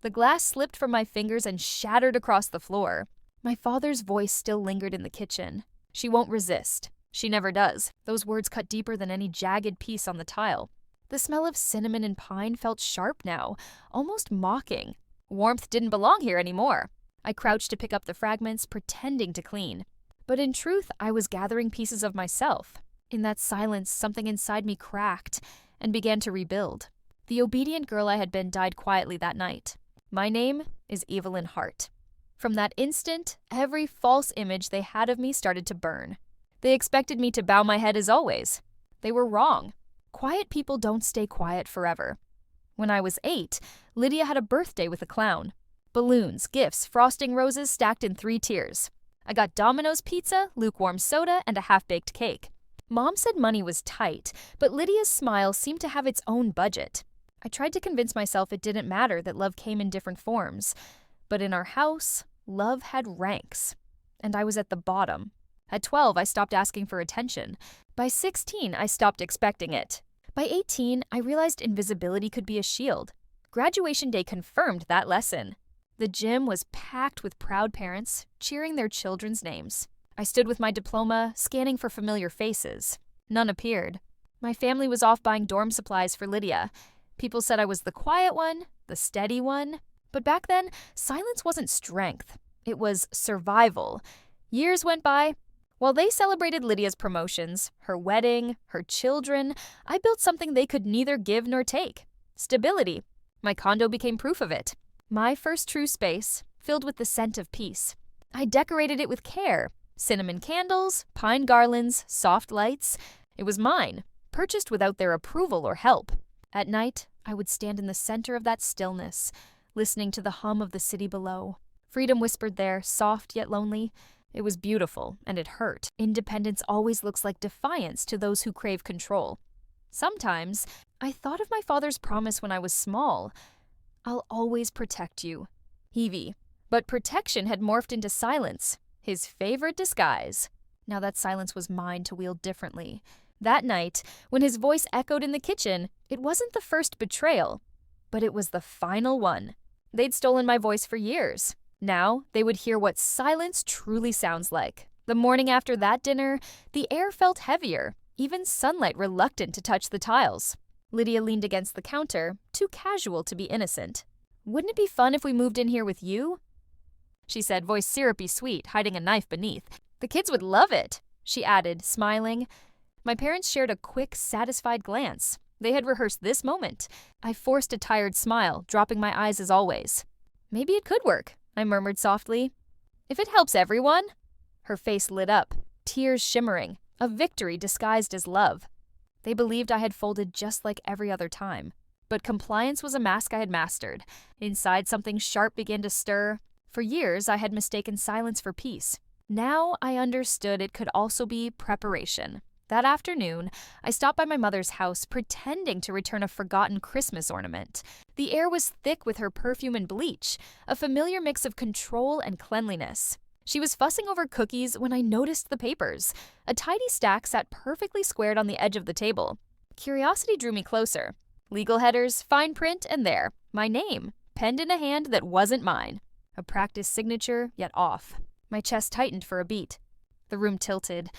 The glass slipped from my fingers and shattered across the floor. My father's voice still lingered in the kitchen. "She won't resist. She never does." Those words cut deeper than any jagged piece on the tile. The smell of cinnamon and pine felt sharp now, almost mocking. Warmth didn't belong here anymore. I crouched to pick up the fragments, pretending to clean. But in truth, I was gathering pieces of myself. In that silence, something inside me cracked and began to rebuild. The obedient girl I had been died quietly that night. My name is Evelyn Hart. From that instant, every false image they had of me started to burn. They expected me to bow my head as always. They were wrong. Quiet people don't stay quiet forever. When I was 8, Lydia had a birthday with a clown. Balloons, gifts, frosting roses stacked in 3 tiers. I got Domino's pizza, lukewarm soda, and a half-baked cake. Mom said money was tight, but Lydia's smile seemed to have its own budget. I tried to convince myself it didn't matter that love came in different forms. But in our house, love had ranks. And I was at the bottom. At 12, I stopped asking for attention. By 16, I stopped expecting it. By 18, I realized invisibility could be a shield. Graduation day confirmed that lesson. The gym was packed with proud parents, cheering their children's names. I stood with my diploma, scanning for familiar faces. None appeared. My family was off buying dorm supplies for Lydia. People said I was the quiet one, the steady one. But back then, silence wasn't strength. It was survival. Years went by. While they celebrated Lydia's promotions, her wedding, her children, I built something they could neither give nor take. Stability. My condo became proof of it. My first true space, filled with the scent of peace. I decorated it with care. Cinnamon candles, pine garlands, soft lights. It was mine, purchased without their approval or help. At night, I would stand in the center of that stillness, listening to the hum of the city below. Freedom whispered there, soft yet lonely. It was beautiful, and it hurt. Independence always looks like defiance to those who crave control. Sometimes, I thought of my father's promise when I was small. "I'll always protect you." Evie. But protection had morphed into silence, his favorite disguise. Now that silence was mine to wield differently. That night, when his voice echoed in the kitchen, it wasn't the first betrayal, but it was the final one. They'd stolen my voice for years. Now, they would hear what silence truly sounds like. The morning after that dinner, the air felt heavier, even sunlight reluctant to touch the tiles. Lydia leaned against the counter, too casual to be innocent. "Wouldn't it be fun if we moved in here with you?" she said, voice syrupy sweet, hiding a knife beneath. "The kids would love it," she added, smiling. My parents shared a quick, satisfied glance. They had rehearsed this moment. I forced a tired smile, dropping my eyes as always. "Maybe it could work," I murmured softly. "If it helps everyone." Her face lit up, tears shimmering, a victory disguised as love. They believed I had folded just like every other time. But compliance was a mask I had mastered. Inside, something sharp began to stir. For years, I had mistaken silence for peace. Now I understood it could also be preparation. That afternoon, I stopped by my mother's house, pretending to return a forgotten Christmas ornament. The air was thick with her perfume and bleach, a familiar mix of control and cleanliness. She was fussing over cookies when I noticed the papers. A tidy stack sat perfectly squared on the edge of the table. Curiosity drew me closer. Legal headers, fine print, and there, my name, penned in a hand that wasn't mine. A practiced signature, yet off. My chest tightened for a beat. The room tilted.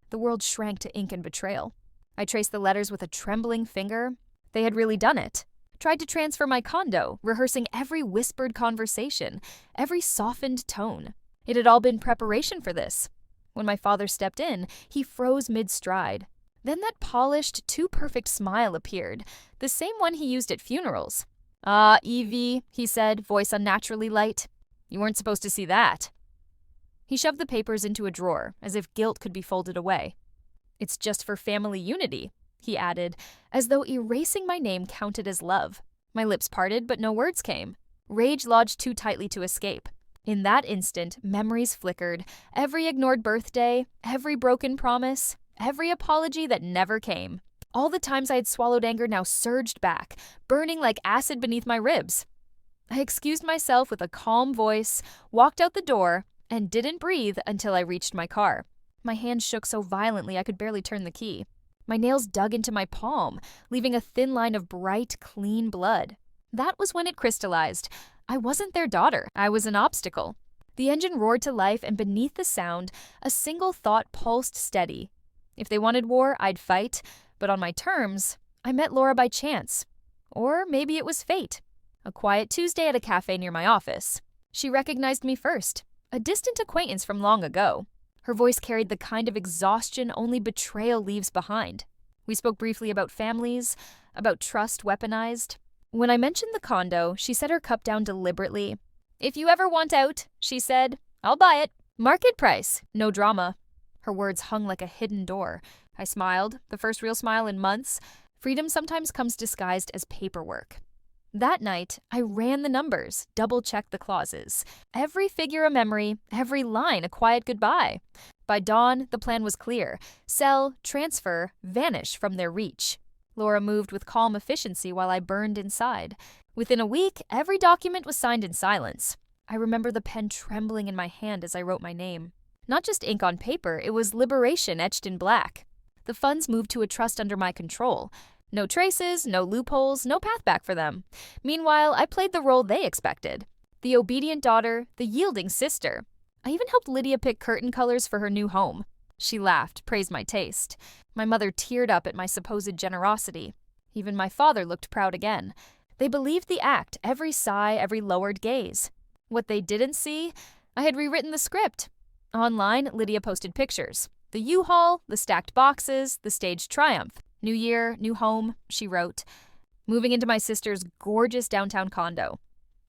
The world shrank to ink and betrayal. I traced the letters with a trembling finger. They had really done it. Tried to transfer my condo, rehearsing every whispered conversation, every softened tone. It had all been preparation for this. When my father stepped in, he froze mid-stride. Then that polished, too-perfect smile appeared, the same one he used at funerals. "Ah, Evie," he said, voice unnaturally light. "You weren't supposed to see that." He shoved the papers into a drawer, as if guilt could be folded away. "It's just for family unity," he added, as though erasing my name counted as love. My lips parted, but no words came. Rage lodged too tightly to escape. In that instant, memories flickered. Every ignored birthday, every broken promise, every apology that never came. All the times I had swallowed anger now surged back, burning like acid beneath my ribs. I excused myself with a calm voice, walked out the door, and didn't breathe until I reached my car. My hands shook so violently I could barely turn the key. My nails dug into my palm, leaving a thin line of bright, clean blood. That was when it crystallized. I wasn't their daughter. I was an obstacle. The engine roared to life, and beneath the sound, a single thought pulsed steady. If they wanted war, I'd fight, but on my terms. I met Laura by chance. Or maybe it was fate. A quiet Tuesday at a cafe near my office. She recognized me first, a distant acquaintance from long ago. Her voice carried the kind of exhaustion only betrayal leaves behind. We spoke briefly about families, about trust weaponized. When I mentioned the condo, she set her cup down deliberately. "If you ever want out," she said, "I'll buy it. Market price, no drama." Her words hung like a hidden door. I smiled, the first real smile in months. Freedom sometimes comes disguised as paperwork. That night, I ran the numbers, double-checked the clauses. Every figure a memory, every line a quiet goodbye. By dawn, the plan was clear. Sell, transfer, vanish from their reach. Laura moved with calm efficiency while I burned inside. Within a week, every document was signed in silence. I remember the pen trembling in my hand as I wrote my name. Not just ink on paper, it was liberation etched in black. The funds moved to a trust under my control. No traces, no loopholes, no path back for them. Meanwhile, I played the role they expected. The obedient daughter, the yielding sister. I even helped Lydia pick curtain colors for her new home. She laughed, praised my taste. My mother teared up at my supposed generosity. Even my father looked proud again. They believed the act, every sigh, every lowered gaze. What they didn't see, I had rewritten the script. Online, Lydia posted pictures. The U-Haul, the stacked boxes, the staged triumph. New year, new home, she wrote. Moving into my sister's gorgeous downtown condo.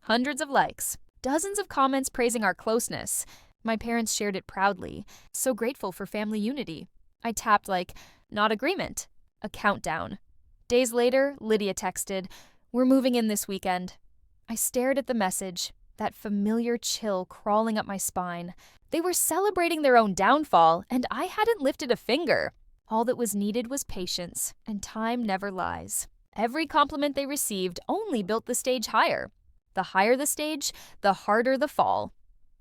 Hundreds of likes. Dozens of comments praising our closeness. My parents shared it proudly. So grateful for family unity. I tapped like, not agreement. A countdown. Days later, Lydia texted, "We're moving in this weekend." I stared at the message, that familiar chill crawling up my spine. They were celebrating their own downfall, and I hadn't lifted a finger. All that was needed was patience, and time never lies. Every compliment they received only built the stage higher. The higher the stage, the harder the fall.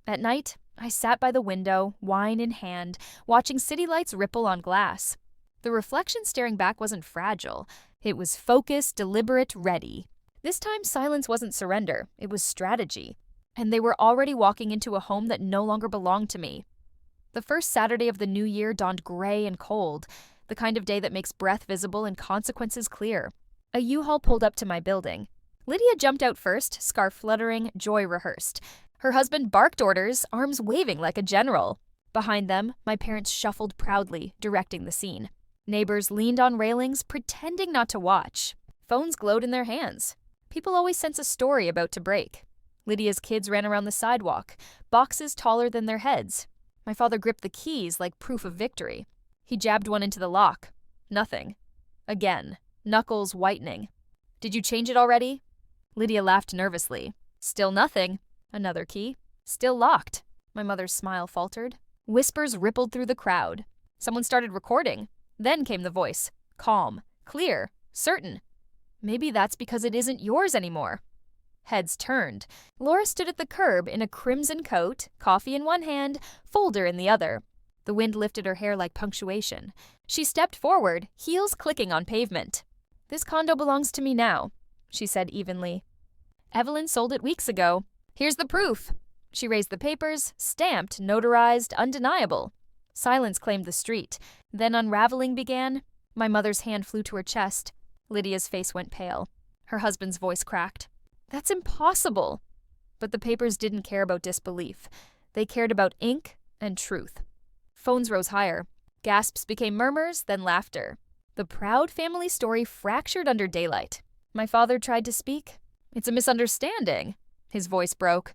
At night, I sat by the window, wine in hand, watching city lights ripple on glass. The reflection staring back wasn't fragile. It was focused, deliberate, ready. This time, silence wasn't surrender. It was strategy. And they were already walking into a home that no longer belonged to me. The first Saturday of the new year dawned gray and cold, the kind of day that makes breath visible and consequences clear. A U-Haul pulled up to my building. Lydia jumped out first, scarf fluttering, joy rehearsed. Her husband barked orders, arms waving like a general. Behind them, my parents shuffled proudly, directing the scene. Neighbors leaned on railings, pretending not to watch. Phones glowed in their hands. People always sense a story about to break. Lydia's kids ran around the sidewalk, boxes taller than their heads. My father gripped the keys like proof of victory. He jabbed one into the lock. Nothing. Again, knuckles whitening. "Did you change it already?" Lydia laughed nervously. "Still nothing." Another key. "Still locked." My mother's smile faltered. Whispers rippled through the crowd. Someone started recording. Then came the voice. Calm, clear, certain. "Maybe that's because it isn't yours anymore." Heads turned. Laura stood at the curb in a crimson coat, coffee in one hand, folder in the other. The wind lifted her hair like punctuation. She stepped forward, heels clicking on pavement. "This condo belongs to me now," she said evenly. "Evelyn sold it weeks ago. Here's the proof." She raised the papers, stamped, notarized, undeniable. Silence claimed the street. Then unraveling began. My mother's hand flew to her chest. Lydia's face went pale. Her husband's voice cracked. "That's impossible." But the papers didn't care about disbelief. They cared about ink and truth. Phones rose higher. Gasps became murmurs, then laughter. The proud family story fractured under daylight. My father tried to speak. "It's a misunderstanding." His voice broke.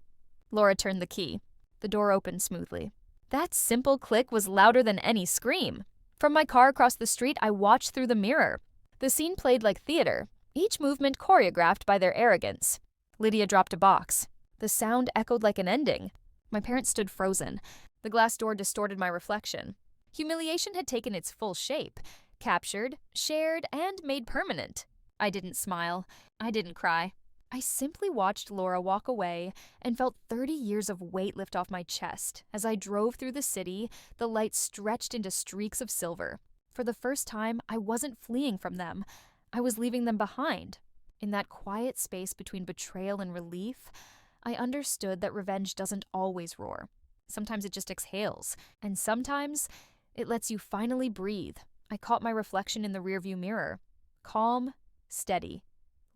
Laura turned the key. The door opened smoothly. That simple click was louder than any scream. From my car across the street, I watched through the mirror. The scene played like theater, each movement choreographed by their arrogance. Lydia dropped a box. The sound echoed like an ending. My parents stood frozen. The glass door distorted my reflection. Humiliation had taken its full shape, captured, shared, and made permanent. I didn't smile. I didn't cry. I simply watched Laura walk away and felt 30 years of weight lift off my chest. As I drove through the city, the light stretched into streaks of silver. For the first time, I wasn't fleeing from them. I was leaving them behind. In that quiet space between betrayal and relief, I understood that revenge doesn't always roar. Sometimes it just exhales, and sometimes it lets you finally breathe. I caught my reflection in the rearview mirror. Calm, steady,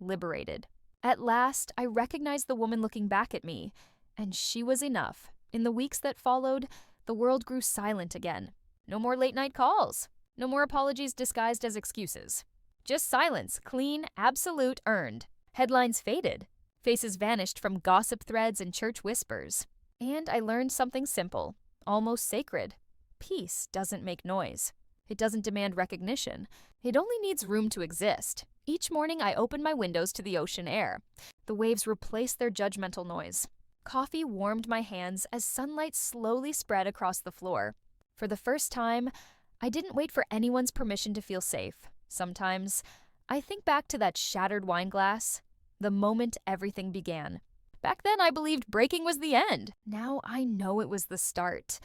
liberated. At last, I recognized the woman looking back at me, and she was enough. In the weeks that followed, the world grew silent again. No more late-night calls. No more apologies disguised as excuses. Just silence, clean, absolute, earned. Headlines faded. Faces vanished from gossip threads and church whispers. And I learned something simple, almost sacred. Peace doesn't make noise. It doesn't demand recognition. It only needs room to exist. Each morning I opened my windows to the ocean air. The waves replaced their judgmental noise. Coffee warmed my hands as sunlight slowly spread across the floor. For the first time, I didn't wait for anyone's permission to feel safe. Sometimes, I think back to that shattered wine glass, the moment everything began. Back then, I believed breaking was the end. Now I know it was the start.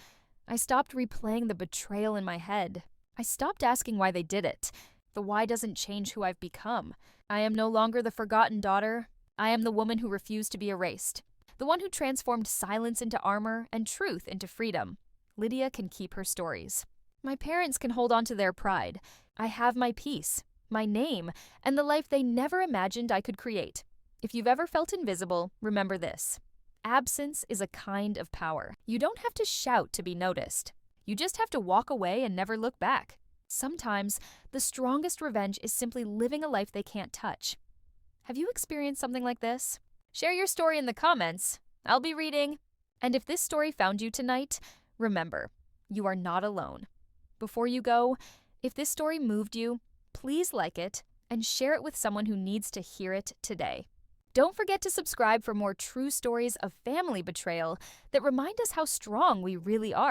I stopped replaying the betrayal in my head. I stopped asking why they did it. The why doesn't change who I've become. I am no longer the forgotten daughter. I am the woman who refused to be erased. The one who transformed silence into armor and truth into freedom. Lydia can keep her stories. My parents can hold on to their pride. I have my peace, my name, and the life they never imagined I could create. If you've ever felt invisible, remember this. Absence is a kind of power. You don't have to shout to be noticed. You just have to walk away and never look back. Sometimes, the strongest revenge is simply living a life they can't touch. Have you experienced something like this? Share your story in the comments. I'll be reading. And if this story found you tonight, remember, you are not alone. Before you go, if this story moved you, please like it and share it with someone who needs to hear it today. Don't forget to subscribe for more true stories of family betrayal that remind us how strong we really are.